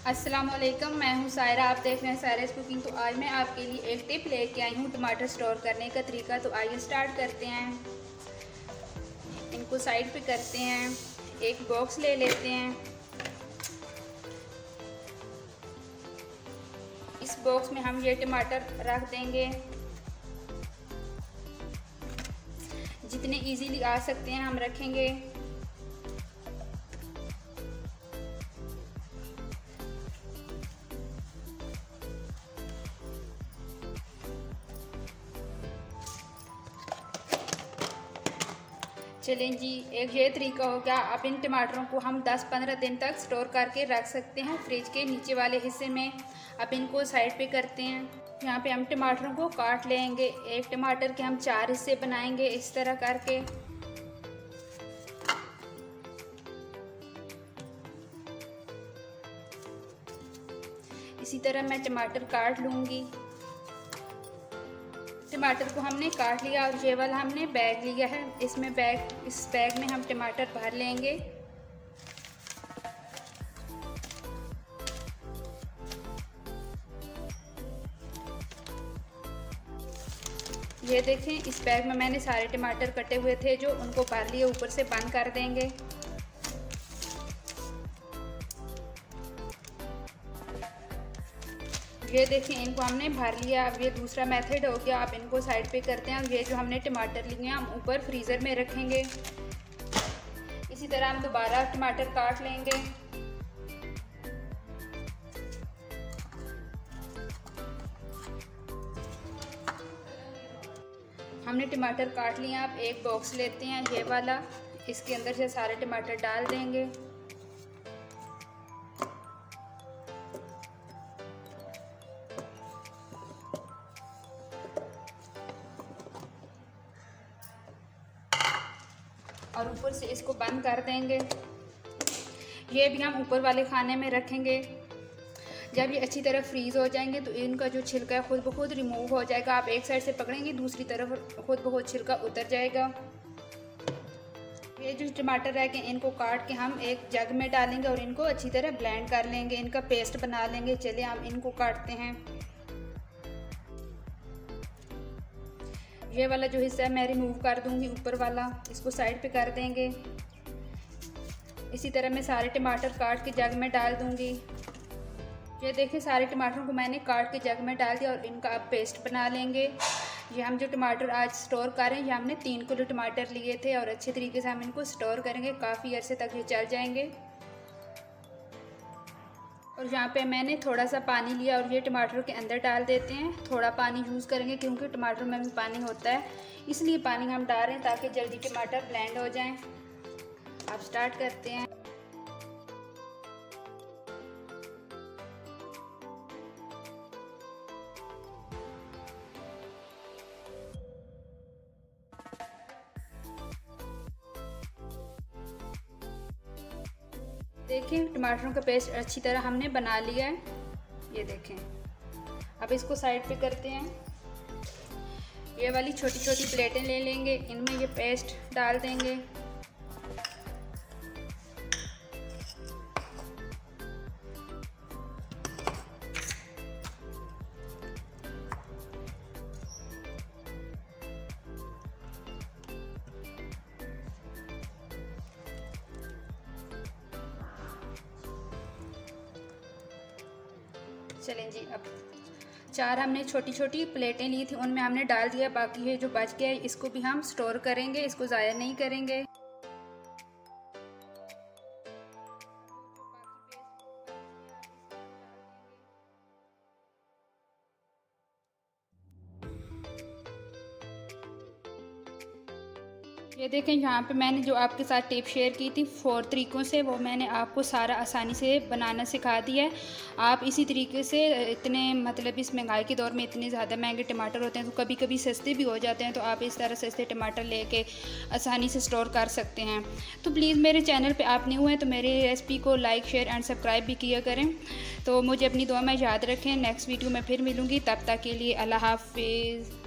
अस्सलाम वालेकुम, मैं हूँ सायरा। आप देख रहे हैं सायरा's कुकिंग। तो आज मैं आपके लिए एक टिप लेके आई हूँ टमाटर स्टोर करने का तरीका। तो आइए स्टार्ट करते हैं। इनको साइड पे करते हैं, एक बॉक्स ले लेते हैं। इस बॉक्स में हम ये टमाटर रख देंगे। जितने इजीली आ सकते हैं हम रखेंगे। चलें जी, एक ये तरीका हो गया। अब इन टमाटरों को हम 10-15 दिन तक स्टोर करके रख सकते हैं फ्रिज के नीचे वाले हिस्से में। अब इनको साइड पे करते हैं। यहाँ पे हम टमाटरों को काट लेंगे। एक टमाटर के हम 4 हिस्से बनाएंगे इस तरह करके। इसी तरह मैं टमाटर काट लूँगी। टमाटर को हमने काट लिया और ये वाला हमने बैग लिया है। इस बैग में हम टमाटर भर लेंगे। ये देखें, इस बैग में मैंने सारे टमाटर कटे हुए थे जो, उनको भर लिए। ऊपर से बंद कर देंगे। ये देखिए, इनको हमने भर लिया। अब ये दूसरा मेथड हो गया। आप इनको साइड पे करते हैं। ये जो हमने टमाटर लिए हैं हम ऊपर फ्रीज़र में रखेंगे। इसी तरह हम दोबारा टमाटर काट लेंगे। हमने टमाटर काट लिए। आप एक बॉक्स लेते हैं ये वाला, इसके अंदर से सारे टमाटर डाल देंगे। और ऊपर से इसको बंद कर देंगे। ये भी हम ऊपर वाले खाने में रखेंगे। जब ये अच्छी तरह फ्रीज़ हो जाएंगे तो इनका जो छिलका है खुद ब खुद रिमूव हो जाएगा। आप एक साइड से पकड़ेंगे, दूसरी तरफ खुद ब खुद छिलका उतर जाएगा। ये जो टमाटर रह गए इनको काट के हम एक जग में डालेंगे और इनको अच्छी तरह ब्लेंड कर लेंगे, इनका पेस्ट बना लेंगे। चलिए हम इनको काटते हैं। ये वाला जो हिस्सा है मैं रिमूव कर दूंगी, ऊपर वाला इसको साइड पे कर देंगे। इसी तरह मैं सारे टमाटर काट के जग में डाल दूंगी। ये देखिए, सारे टमाटरों को मैंने काट के जग में डाल दिया और इनका अब पेस्ट बना लेंगे। ये हम जो टमाटर आज स्टोर कर रहे हैं, ये हमने 3 किलो टमाटर लिए थे और अच्छे तरीके से हम इनको स्टोर करेंगे। काफ़ी अरसे तक ये चल जाएंगे। और यहाँ पे मैंने थोड़ा सा पानी लिया और ये टमाटर के अंदर डाल देते हैं। थोड़ा पानी यूज़ करेंगे क्योंकि टमाटर में भी पानी होता है, इसलिए पानी हम डाल रहे हैं ताकि जल्दी टमाटर ब्लेंड हो जाएं। अब स्टार्ट करते हैं। देखें, टमाटरों का पेस्ट अच्छी तरह हमने बना लिया है। ये देखें। अब इसको साइड पे करते हैं। ये वाली छोटी छोटी प्लेटें ले लेंगे, इनमें ये पेस्ट डाल देंगे। चलें जी, अब 4 हमने छोटी छोटी प्लेटें ली थी, उनमें हमने डाल दिया। बाकी ये जो बच गया है इसको भी हम स्टोर करेंगे, इसको ज़ाया नहीं करेंगे। ये देखें, यहाँ पे मैंने जो आपके साथ टिप शेयर की थी 4 तरीक़ों से, वो मैंने आपको सारा आसानी से बनाना सिखा दिया है। आप इसी तरीके से इतने इस महंगाई के दौर में इतने ज़्यादा महंगे टमाटर होते हैं तो कभी कभी सस्ते भी हो जाते हैं। तो आप इस तरह सस्ते टमाटर लेके आसानी से स्टोर कर सकते हैं। तो प्लीज़ मेरे चैनल पर आप न्यू हैं तो मेरी रेसिपी को लाइक शेयर एंड सब्सक्राइब भी किया करें। तो मुझे अपनी दुआ में याद रखें। नेक्स्ट वीडियो में फिर मिलूँगी, तब तक के लिए अल्लाह हाफिज़।